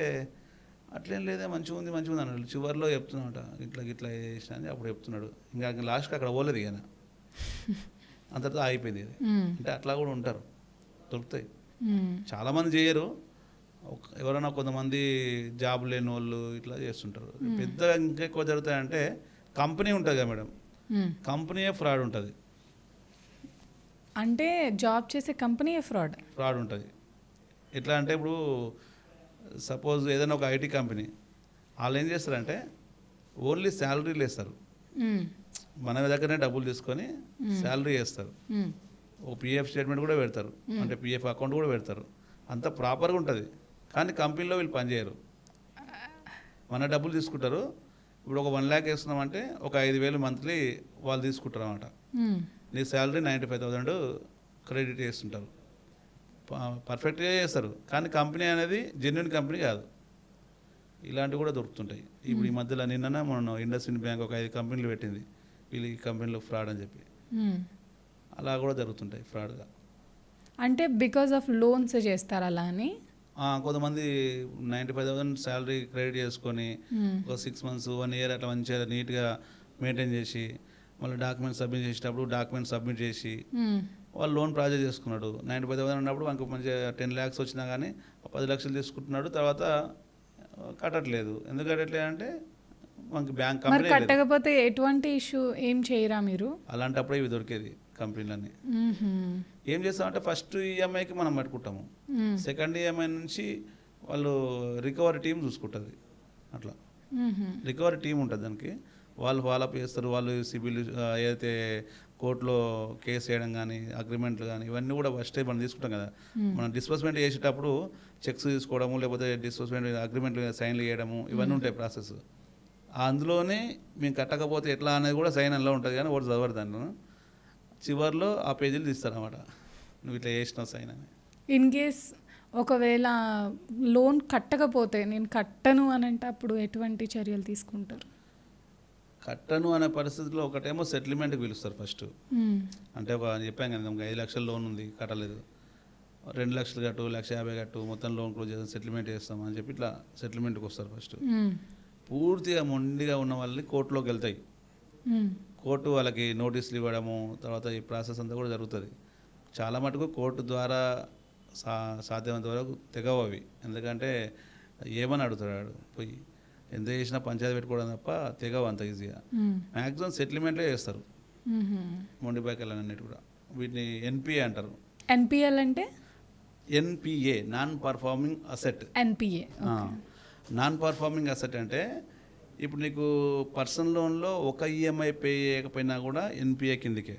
అట్లేం లేదే, మంచిగా ఉంది అన్నాడు. చివరిలో చెప్తున్నామట ఇట్లా చేసిన అని అప్పుడు చెప్తున్నాడు. ఇంకా లాస్ట్కి అక్కడ పోలేదు ఇక అంతటితో ఆగిపోయింది ఇది. అంటే అట్లా కూడా ఉంటారు, దొరుకుతాయి. చాలామంది చేయరు, ఎవరైనా కొంతమంది జాబ్ లేని వాళ్ళు ఇట్లా చేస్తుంటారు. పెద్దగా ఇంకా ఎక్కువ జరుగుతాయంటే కంపెనీ ఉంటుంది కదా మేడం, కంపెనీయే ఫ్రాడ్ ఉంటుంది. అంటే జాబ్ చేసే కంపెనీయే ఫ్రాడ్ ఉంటుంది. ఎట్లా అంటే ఇప్పుడు సపోజ్ ఏదైనా ఒక ఐటీ కంపెనీ, వాళ్ళు ఏం చేస్తారంటే ఓన్లీ శాలరీలు వేస్తారు, మన దగ్గరనే డబ్బులు తీసుకొని శాలరీ వేస్తారు. ఓ పిఎఫ్ స్టేట్మెంట్ కూడా పెడతారు, అంటే పిఎఫ్ అకౌంట్ కూడా పెడతారు, అంతా ప్రాపర్గా ఉంటుంది. కానీ కంపెనీలో వీళ్ళు పనిచేయరు, మన డబ్బులు తీసుకుంటారు. ఇప్పుడు ఒక 1 lakh వేస్తున్నామంటే ఒక 5,000 మంత్లీ వాళ్ళు తీసుకుంటారు అన్నమాట. నీ శాలరీ 95,000 క్రెడిట్ చేస్తుంటారు, పర్ఫెక్ట్గా చేస్తారు. కానీ కంపెనీ అనేది జెన్యున్ కంపెనీ కాదు. ఇలాంటివి కూడా దొరుకుతుంటాయి. ఇప్పుడు ఈ మధ్యలో నిన్న మనం ఇండస్ఇండ్ బ్యాంక్ ఒక 5 కంపెనీలు పెట్టింది, వీళ్ళు ఈ కంపెనీలో ఫ్రాడ్ అని చెప్పి. అలా కూడా జరుగుతుంటాయి ఫ్రాడ్గా. అంటే బికాస్ ఆఫ్ లోన్స్ చేస్తారు అలా అని. కొంతమంది 95,000 శాలరీ క్రెడిట్ చేసుకొని ఒక 6 months 1 year అట్లా మంచిగా నీట్గా మెయింటైన్ చేసి మళ్ళీ డాక్యుమెంట్స్ సబ్మిట్ చేసేటప్పుడు డాక్యుమెంట్స్ సబ్మిట్ చేసి వాళ్ళు లోన్ ప్రాజెక్ట్ చేసుకున్నాడు. 95,000 ఉన్నప్పుడు మనకు మంచిగా 10 lakhs వచ్చినా కానీ 10 లక్షలు తీసుకుంటున్నాడు, తర్వాత కట్టట్లేదు. ఎందుకు కట్టట్లేదు అంటే మనకి బ్యాంక్ కంపెనీ కట్టకపోతే ఎటువంటి ఇష్యూ ఏం చేయరా మీరు? అలాంటప్పుడు ఇవి దొరికేది కంపెనీలన్నీ. ఏం చేస్తామంటే ఫస్ట్ ఈఎంఐకి మనం పట్టుకుంటాము, సెకండ్ ఈఎంఐ నుంచి వాళ్ళు రికవరీ టీం చూసుకుంటుంది. అట్లా రికవరీ టీం ఉంటుంది, దానికి వాళ్ళు ఫాలోఅప్ చేస్తారు. వాళ్ళు సిబిల్ ఏదైతే కోర్టులో కేసు చేయడం కానీ అగ్రిమెంట్లు కానీ ఇవన్నీ కూడా ఫస్ట్ మనం తీసుకుంటాం కదా. మనం డిస్బర్స్మెంట్ చేసేటప్పుడు చెక్స్ తీసుకోవడము, లేకపోతే డిస్బర్స్మెంట్ అగ్రిమెంట్లు సైన్లు చేయడము, ఇవన్నీ ఉంటాయి ప్రాసెస్. అందులోనే మేము కట్టకపోతే ఎట్లా అనేది కూడా సైన్ అందులో ఉంటుంది, కానీ ఒకటి చదవరు దాంట్లో. చివరిలో ఆ పేజీలు తీస్తారన్నమాట, నువ్వు ఇట్లా చేసినావు సైన్ అని. ఇన్ కేస్ ఒకవేళ లోన్ కట్టకపోతే నేను కట్టను అని అంటే అప్పుడు ఎటువంటి చర్యలు తీసుకుంటారు? కట్టను అనే పరిస్థితిలో ఒకటేమో సెటిల్మెంట్కి పిలుస్తారు ఫస్ట్. అంటే ఒక చెప్పాం కదా, 5 లక్షల లోన్ ఉంది కట్టలేదు, 2 లక్షలు కట్టు, 1,50,000 కట్టు, మొత్తం లోన్ క్లోజ్ చేస్తాం, సెటిల్మెంట్ చేస్తాం అని చెప్పి ఇట్లా సెటిల్మెంట్కి వస్తారు ఫస్ట్. పూర్తిగా మొండిగా ఉన్న వాళ్ళని కోర్టులోకి వెళ్తాయి, కోర్టు వాళ్ళకి నోటీసులు ఇవ్వడము, తర్వాత ఈ ప్రాసెస్ అంతా కూడా జరుగుతుంది. చాలా మటుకు కోర్టు ద్వారా సాధ్యమైనంత వరకు తెగవు అవి. ఎందుకంటే ఏమని అడుగుతాడు పోయి, ఎంత చేసినా పంచాయతీ పెట్టుకోవడం తప్ప తెగవు అంత ఈజీగా. మ్యాక్సిమం సెటిల్మెంట్లే చేస్తారు మొండి బైకల్ అన్నిటి కూడా. వీటిని ఎన్పిఏ అంటారు. ఎన్పిఎల్ అంటే NPA, non performing asset. NPA. Non performing asset అంటే ఇప్పుడు నీకు పర్సనల్ లోన్లో ఒక ఈఎంఐ పే చేయకపోయినా కూడా ఎన్పిఏ కిందికే.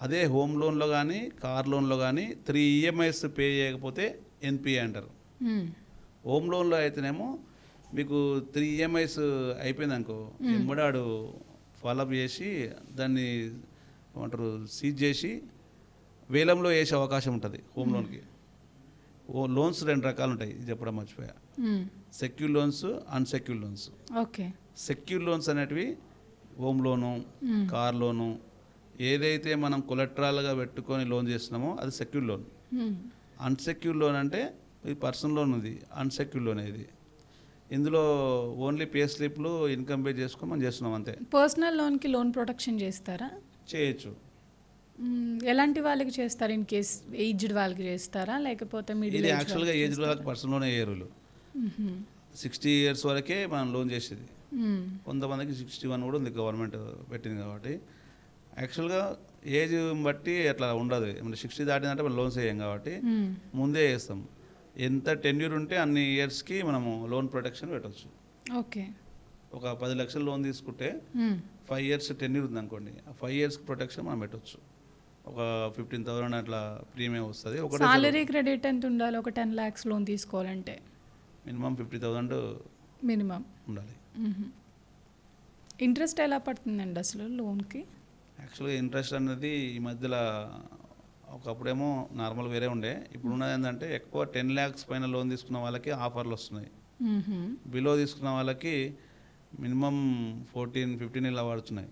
అదే హోమ్ లోన్లో కానీ కార్ లోన్లో కానీ 3 ఈఎంఐస్ పే చేయకపోతే ఎన్పిఏ అంటారు. హోమ్ లోన్లో అయితేనేమో మీకు 3 ఈఎంఐస్ అయిపోయింది అనుకో, ఎంబడాడు ఫాలోఅప్ చేసి దాన్ని ఏమంటారు సీజ్ చేసి వేలంలో వేసే అవకాశం ఉంటుంది హోమ్ లోన్కి. లోన్స్ 2 రకాలు ఉంటాయి, ఇది చెప్పడం మర్చిపోయా. Secure loans, unsecure loans. Okay. Secure loans అనేటివి హోమ్ లోను, కార్ లోను, ఏదైతే మనం కొలెట్రాల్గా పెట్టుకొని లోన్ చేస్తున్నామో అది సెక్యూర్ లోన్. అన్సెక్యూర్ లోన్ అంటే ఇది పర్సనల్ లోన్ ఉంది, అన్సెక్యూర్ లోన్ ఇది. ఇందులో ఓన్లీ పే స్లిప్లు ఇన్కమ్ పే చేసుకొని మనం చేస్తున్నాం అంతే. పర్సనల్ లోన్కి లోన్ ప్రొటెక్షన్ చేస్తారా? చేయొచ్చు. ఎలాంటి వాళ్ళకి చేస్తారు? ఇన్ కేస్ ఏజ్డ్ వాళ్ళకి చేస్తారా లేకపోతే మిడిల్ ఇది ఏజ్? యాక్చువల్గా ఏజ్ వాళ్ళకి పర్సనల్ లోనే ఏరులు 60 years వరకే మనం లోన్ చేసేది. కొంతమందికి 61 కూడా ఉంది, గవర్నమెంట్ పెట్టింది కాబట్టి. యాక్చువల్గా ఏజ్ బట్టి అట్లా ఉండదు, 60 దాటిందంటే మనం లోన్స్ వేయం కాబట్టి ముందే వేస్తాం. ఎంత టెన్యూర్ ఉంటే అన్ని ఇయర్స్కి మనము లోన్ ప్రొటెక్షన్ పెట్టవచ్చు. ఓకే. ఒక 10 లక్షలు లోన్ తీసుకుంటే 5 years టెన్యూర్ ఉంది అనుకోండి, ఆ 5 years ప్రొటెక్షన్ మనం పెట్టవచ్చు. ఒక 15,000 అట్లా ప్రీమియం వస్తుంది. సాలరీ క్రెడిట్ ఎంత ఉండాలి ఒక 10 lakhs లోన్ తీసుకోవాలంటే? మినిమం 50,000 మినిమం ఉండాలి. ఇంట్రెస్ట్ ఎలా పడుతుందండి అసలు లోన్కి? యాక్చువల్గా ఇంట్రెస్ట్ అనేది ఈ మధ్యలో ఒకప్పుడేమో నార్మల్ వేరే ఉండే, ఇప్పుడు ఉన్నది ఏంటంటే ఎక్కువ 10 lakhs పైన లోన్ తీసుకున్న వాళ్ళకి ఆఫర్లు వస్తున్నాయి. బిలో తీసుకున్న వాళ్ళకి మినిమం 14-15 ఇలా పడుతున్నాయి.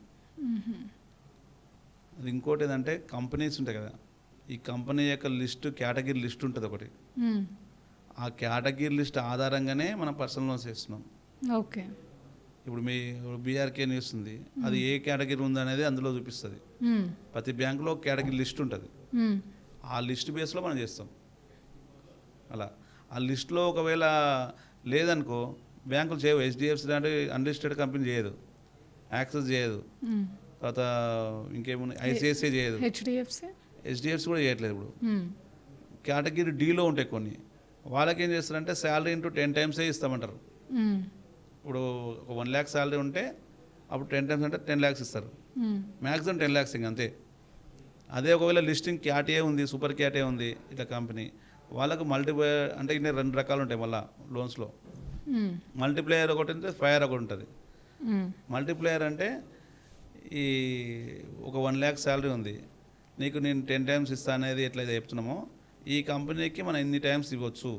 అది ఇంకోటి ఏంటంటే కంపెనీస్ ఉంటాయి కదా, ఈ కంపెనీ యొక్క లిస్టు కేటగిరీ లిస్ట్ ఉంటుంది ఒకటి. ఆ కేటగిరీ లిస్ట్ ఆధారంగానే మనం పర్సనల్ లోన్స్ చేస్తున్నాం. ఓకే. ఇప్పుడు మీ బీఆర్కే న్యూస్ ఉంది, అది ఏ కేటగిరీ ఉందనేది అందులో చూపిస్తుంది. ప్రతి బ్యాంకులో కేటగిరీ లిస్ట్ ఉంటుంది, ఆ లిస్ట్ బేస్లో మనం చేస్తాం. అలా ఆ లిస్ట్లో ఒకవేళ లేదనుకో బ్యాంకులు చేయవు. హెచ్డిఎఫ్సి లాంటి అన్లిస్టెడ్ కంపెనీ చేయదు, యాక్సెస్ చేయదు, తర్వాత ఇంకేమున్నాయి ఐసిఐసిఐ చేయదు, హెచ్డిఎఫ్సి కూడా చేయట్లేదు. ఇప్పుడు కేటగిరీ డీలో ఉంటాయి కొన్ని, వాళ్ళకి ఏం చేస్తారంటే శాలరీ ఇంటూ 10 times ఇస్తామంటారు. ఇప్పుడు ఒక 1 lakh శాలరీ ఉంటే అప్పుడు 10 times అంటే 10 lakhs ఇస్తారు, మ్యాక్సిమం 10 lakhs ఇంక అంతే. అదే ఒకవేళ లిస్టింగ్ క్యాటే ఉంది, సూపర్ క్యాటే ఉంది ఇట్లా కంపెనీ, వాళ్ళకు మల్టీప్లేయర్ అంటే ఇన్ని 2 రకాలు ఉంటాయి మళ్ళీ లోన్స్లో. మల్టీప్లేయర్ ఒకటి ఉంటుంది, ఫైర్ ఒకటి ఉంటుంది. మల్టీప్లేయర్ అంటే ఈ ఒక 1 lakh శాలరీ ఉంది, నీకు నేను 10 times ఇస్తా అనేది ఎట్లయితే చెప్తున్నామో ఈ కంపెనీకి మనం ఇన్ని టైమ్స్ ఇవ్వచ్చు,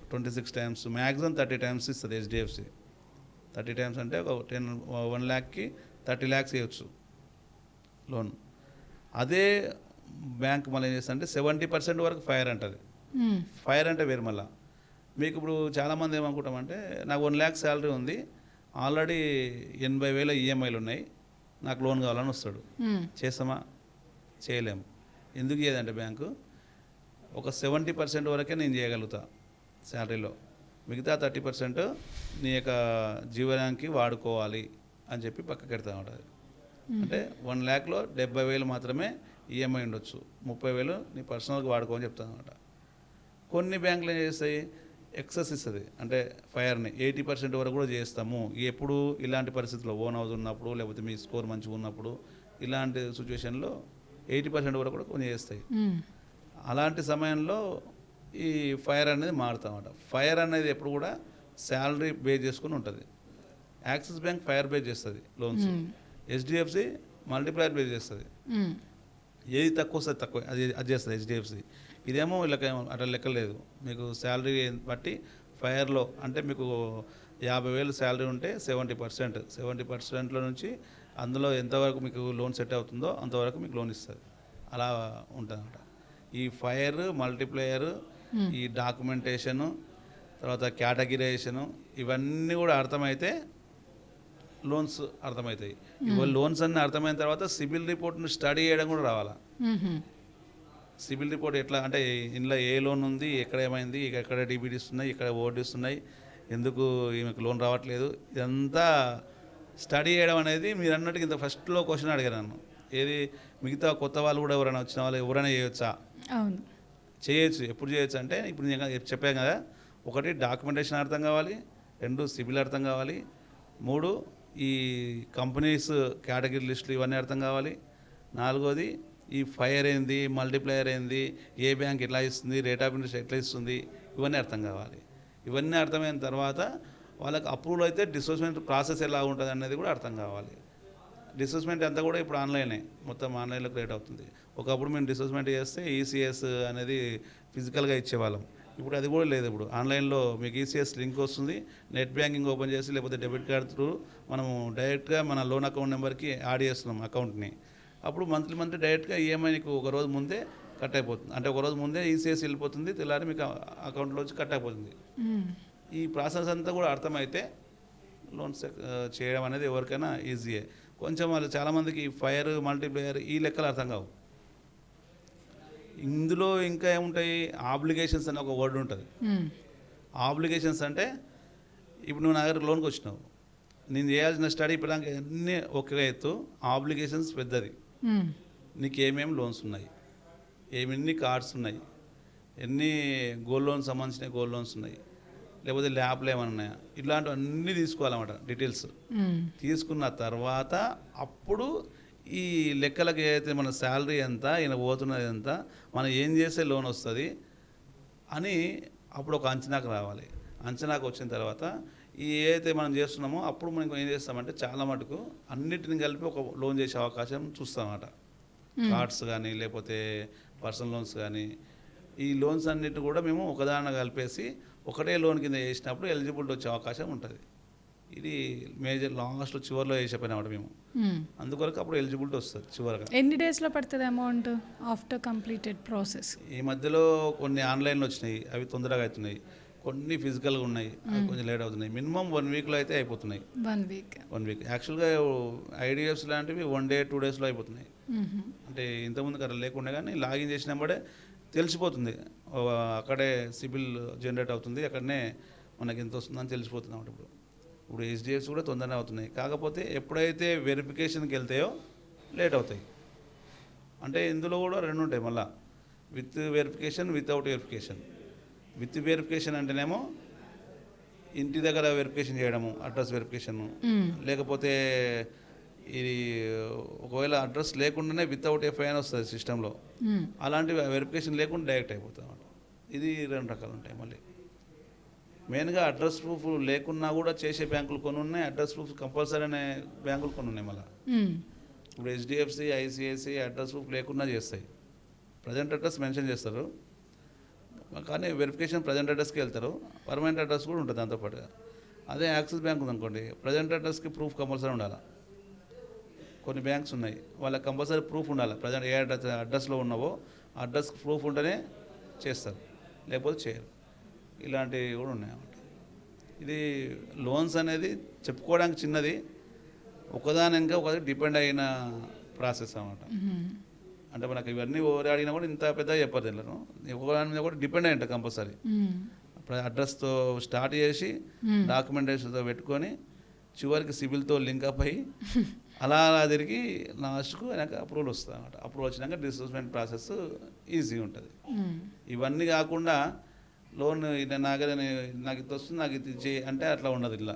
26 times, మ్యాక్సిమం 30 times ఇస్తుంది హెచ్డిఎఫ్సి. 30 times అంటే ఒక 1 lakhకి 30 lakhs ఇవ్వచ్చు లోన్. అదే బ్యాంక్ మళ్ళీ ఏం చేస్తుంది అంటే 70% వరకు ఫైర్ అంటుంది. ఫైర్ అంటే వేరు. మళ్ళీ మీకు ఇప్పుడు చాలామంది ఏమనుకుంటామంటే నాకు 1 lakh శాలరీ ఉంది, ఆల్రెడీ 80,000 ఈఎంఐలు ఉన్నాయి, నాకు లోన్ కావాలని వస్తాడు. చేస్తామా? చేయలేము. ఎందుకు చేయదంటే బ్యాంకు ఒక 70% వరకే నేను చేయగలుగుతా శాలరీలో, మిగతా 30% నీ యొక్క జీవనానికి వాడుకోవాలి అని చెప్పి పక్కకి పెడతా ఉంటుంది. అంటే 1 lakhలో 70,000 మాత్రమే ఈఎంఐ ఉండొచ్చు, 30,000 నీ పర్సనల్గా వాడుకోమని చెప్తాను అనమాట. కొన్ని బ్యాంకులు ఏం చేస్తాయి, ఎక్సెస్ ఇస్తుంది, అంటే ఫైర్ని 80% వరకు కూడా చేస్తాము. ఎప్పుడు ఇలాంటి పరిస్థితుల్లో ఓన్ హౌస్ ఉన్నప్పుడు, లేకపోతే మీ స్కోర్ మంచిగా ఉన్నప్పుడు, ఇలాంటి సిచ్యువేషన్లో 80% వరకు కూడా కొన్ని చేస్తాయి. అలాంటి సమయంలో ఈ ఫైర్ అనేది మారుతామన్నమాట. ఫైర్ అనేది ఎప్పుడు కూడా శాలరీ బేస్ చేసుకుని ఉంటుంది. యాక్సిస్ బ్యాంక్ ఫైర్ బేస్ చేస్తుంది లోన్స్, హెచ్డిఎఫ్సి మల్టీప్లైర్ బేస్ చేస్తుంది. ఏది తక్కువ వస్తుంది తక్కువ అది చేస్తుంది హెచ్డిఎఫ్సి. ఇదేమో వీళ్ళకి అట్లా లెక్కలేదు, మీకు శాలరీ బట్టి ఫైర్లో అంటే మీకు 50,000 శాలరీ ఉంటే 70%లో నుంచి అందులో ఎంతవరకు మీకు లోన్ సెట్ అవుతుందో అంతవరకు మీకు లోన్ ఇస్తుంది. అలా ఉంటుంది అన్నమాట. ఈ ఫైర్, మల్టీప్లేయర్, ఈ డాక్యుమెంటేషను, తర్వాత కేటగిరైజేషను, ఇవన్నీ కూడా అర్థమైతే లోన్స్ అర్థమవుతాయి. ఇవాళ లోన్స్ అన్నీ అర్థమైన తర్వాత సిబిల్ రిపోర్ట్ను స్టడీ చేయడం కూడా రావాలా. సిబిల్ రిపోర్ట్ ఎట్లా అంటే ఇందులో ఏ లోన్ ఉంది, ఎక్కడ ఏమైంది, ఎక్కడ డిబిటీస్ ఉన్నాయి, ఇక్కడ ఓటీస్ ఉన్నాయి, ఎందుకు ఈమెకు లోన్ రావట్లేదు, ఇదంతా స్టడీ చేయడం అనేది మీరు అన్నట్టుగా ఇంత ఫస్ట్లో క్వశ్చన్ అడిగాను నన్ను, ఏది మిగతా కొత్త వాళ్ళు కూడా ఎవరైనా వచ్చిన వాళ్ళు ఎవరైనా చేయొచ్చా? అవును, చేయొచ్చు. ఎప్పుడు చేయొచ్చు అంటే ఇప్పుడు నేను చెప్పాను కదా, ఒకటి డాక్యుమెంటేషన్ అర్థం కావాలి, 2 సిబిల్ అర్థం కావాలి, 3 ఈ కంపెనీస్ కేటగిరీ లిస్టులు ఇవన్నీ అర్థం కావాలి, 4ది ఈ ఫైర్ ఏంది, మల్టీప్లయర్ ఏంది, ఏ బ్యాంక్ ఎట్లా ఇస్తుంది, రేట్ ఆఫ్ ఇంట్రెస్ట్ ఎట్లా ఇస్తుంది, ఇవన్నీ అర్థం కావాలి. ఇవన్నీ అర్థమైన తర్వాత వాళ్ళకి అప్రూవల్ అయితే డిస్బర్స్మెంట్ ప్రాసెస్ ఎలా ఉంటుంది అనేది కూడా అర్థం కావాలి. డిస్బర్స్మెంట్ అంతా కూడా ఇప్పుడు ఆన్లైనే, మొత్తం ఆన్లైన్లో క్రియేట్ అవుతుంది. ఒకప్పుడు మేము డిస్బర్స్మెంట్ చేస్తే ఈసీఎస్ అనేది ఫిజికల్గా ఇచ్చేవాళ్ళం. ఇప్పుడు అది కూడా లేదు. ఇప్పుడు ఆన్లైన్లో మీకు ఈసీఎస్ లింక్ వస్తుంది, నెట్ బ్యాంకింగ్ ఓపెన్ చేసి లేకపోతే డెబిట్ కార్డ్ త్రూ మనము డైరెక్ట్గా మన లోన్ అకౌంట్ నెంబర్కి యాడ్ చేస్తున్నాం అకౌంట్ని. అప్పుడు మంత్లీ డైరెక్ట్గా ఈఎంఐ నీకు ఒక రోజు ముందే కట్ అయిపోతుంది. అంటే ఒక రోజు ముందే ఈసీఎస్ వెళ్ళిపోతుంది, తెల్లారి మీకు అకౌంట్లోంచి కట్ అయిపోతుంది. ఈ ప్రాసెస్ అంతా కూడా అర్థమైతే లోన్స్ చేయడం అనేది ఎవరికైనా ఈజీయే. కొంచెం వాళ్ళు చాలామందికి ఫైర్ మల్టీప్లేయర్ ఈ లెక్కలు అర్థం కావు. ఇందులో ఇంకా ఏముంటాయి, ఆబ్లిగేషన్స్ అనే ఒక వర్డ్ ఉంటుంది. ఆబ్లిగేషన్స్ అంటే ఇప్పుడు నువ్వు నా దగ్గర లోన్కి వచ్చినావు, నేను చేయాల్సిన స్టడీ ఇప్పటిదాకా అన్నీ ఒకే ఎత్తు, ఆబ్లిగేషన్స్ పెద్దది. నీకు ఏమేమి లోన్స్ ఉన్నాయి, ఎన్ని కార్డ్స్ ఉన్నాయి, ఎన్ని గోల్డ్ లోన్స్ సంబంధించిన గోల్డ్ లోన్స్ ఉన్నాయి, లేకపోతే ల్యాబ్లు ఏమైనా ఉన్నాయా, ఇట్లాంటివన్నీ తీసుకోవాలన్నమాట డీటెయిల్స్. తీసుకున్న తర్వాత అప్పుడు ఈ లెక్కలకి ఏదైతే మన శాలరీ ఎంత, ఈయన పోతున్నది ఎంత, మనం ఏం చేస్తే లోన్ వస్తుంది అని అప్పుడు ఒక అంచనాకు రావాలి. అంచనాకు వచ్చిన తర్వాత ఈ ఏదైతే మనం చేస్తున్నామో అప్పుడు మనం ఏం చేస్తామంటే చాలా మటుకు అన్నిటిని కలిపి ఒక లోన్ చేసే అవకాశం చూస్తామన్నమాట. కార్డ్స్ కానీ లేకపోతే పర్సనల్ లోన్స్ కానీ, ఈ లోన్స్ అన్నిటి కూడా మేము ఒకదాన్ని కలిపేసి ఒకటే లోన్ కింద చేసినప్పుడు ఎలిజిబిలిటీ వచ్చే అవకాశం ఉంటుంది. ఇది మేజర్ లాస్ట్లో చివరిలో వేసిపోయినామాట మేము. అందుకొరకు అప్పుడు ఎలిజిబిలిటీ వస్తుంది చివరిగా. ఎన్ని డేస్లో పడుతుంది అమౌంట్ ఆఫ్టర్ కంప్లీటెడ్ ప్రాసెస్? ఈ మధ్యలో కొన్ని ఆన్లైన్లో వచ్చినాయి, అవి తొందరగా అవుతున్నాయి. కొన్ని ఫిజికల్గా ఉన్నాయి, అవి కొంచెం లేట్ అవుతున్నాయి. మినిమం 1 వీక్లో అయితే అయిపోతున్నాయి. 1 వీక్ యాక్చువల్గా ఐడిఎఫ్స్ లాంటివి 1 డే 2 డేస్లో అయిపోతున్నాయి. అంటే ఇంతకుముందు అక్కడ లేకుండా కానీ లాగిన్ చేసినప్పుడే తెలిసిపోతుంది, అక్కడే సిబిల్ జనరేట్ అవుతుంది, అక్కడనే మనకి ఎంత వస్తుందని తెలిసిపోతుంది అన్నమాట. ఇప్పుడు హెచ్డిఎఫ్స్ కూడా తొందరనే అవుతున్నాయి. కాకపోతే ఎప్పుడైతే వెరిఫికేషన్కి వెళ్తాయో లేట్ అవుతాయి. అంటే ఇందులో కూడా 2 ఉంటాయి మళ్ళీ, with verification, without verification. With verification అంటేనేమో ఇంటి దగ్గర వెరిఫికేషన్ చేయడము, అడ్రస్ వెరిఫికేషన్. లేకపోతే ఇది ఒకవేళ అడ్రస్ లేకుండానే వితౌట్ ఎఫ్ఐఆర్ వస్తుంది సిస్టంలో, అలాంటి వెరిఫికేషన్ లేకుండా డైరెక్ట్ అయిపోతుంది అన్నమాట. ఇది 2 రకాలు ఉంటాయి. మళ్ళీ మెయిన్గా అడ్రస్ ప్రూఫ్ లేకున్నా కూడా చేసే బ్యాంకులు కొన్ని ఉన్నాయి, అడ్రస్ ప్రూఫ్ కంపల్సరీ అనే బ్యాంకులు కొన్ని ఉన్నాయి. మళ్ళీ ఇప్పుడు హెచ్డిఎఫ్సి, ఐసిఐసిఐ అడ్రస్ ప్రూఫ్ లేకున్నా చేస్తాయి. ప్రజెంట్ అడ్రస్ మెన్షన్ చేస్తారు కానీ వెరిఫికేషన్ ప్రజెంట్ అడ్రస్కి వెళ్తారు, పర్మనెంట్ అడ్రస్ కూడా ఉంటుంది దాంతోపాటుగా. అదే యాక్సిస్ బ్యాంక్ ఉందనుకోండి, ప్రజెంట్ అడ్రస్కి ప్రూఫ్ కంపల్సరీ ఉండాలి. కొన్ని బ్యాంక్స్ ఉన్నాయి, వాళ్ళకి కంపల్సరీ ప్రూఫ్ ఉండాలి. ప్రజెంట్ ఏ అడ్రస్లో ఉన్నావో అడ్రస్కి ప్రూఫ్ ఉంటేనే చేస్తారు, లేకపోతే చేయరు. ఇలాంటివి కూడా ఉన్నాయన్నమాట. ఇది లోన్స్ అనేది చెప్పుకోవడానికి చిన్నది, ఒకదాని ఇంకా ఒకటి డిపెండ్ అయిన ప్రాసెస్ అన్నమాట. అంటే మనకి ఇవన్నీ ఓవర్ అడిగినా కూడా ఇంత పెద్దగా చెప్పరు తెలియను, ఒకదాని మీద కూడా డిపెండ్ అయి ఉంటుంది కంపల్సరీ. అడ్రస్తో స్టార్ట్ చేసి డాక్యుమెంటేషన్తో పెట్టుకొని చివరికి సిబిల్తో లింకప్ అయ్యి అలా తిరిగి లాస్ట్కు వెనక అప్రూవల్ వస్తుంది అన్నమాట. అప్రూవల్ వచ్చినాక డిస్బర్స్మెంట్ ప్రాసెస్ ఈజీ ఉంటుంది. ఇవన్నీ కాకుండా లోన్ నాకు ఇది వస్తుంది, నాకు ఇది చేయి అంటే అట్లా ఉండదు. ఇలా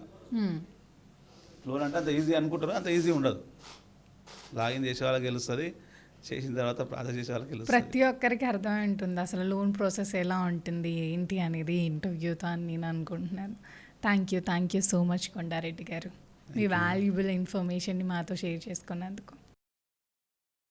లోన్ అంటే అంత ఈజీ అనుకుంటారు, అంత ఈజీ ఉండదు. లాగిన్ చేసే వాళ్ళకి తెలుస్తుంది, చేసిన తర్వాత ప్రాసెస్ చేసే వాళ్ళకి తెలుస్తుంది. ప్రతి ఒక్కరికి అర్థమై ఉంటుంది అసలు లోన్ ప్రాసెస్ ఎలా ఉంటుంది ఏంటి అనేది ఇంటర్వ్యూతో అని నేను అనుకుంటున్నాను. Thank you so much Kondareddy గారు, మీ వాల్యుబుల్ ఇన్ఫర్మేషన్ని మాతో షేర్ చేసుకున్నందుకు.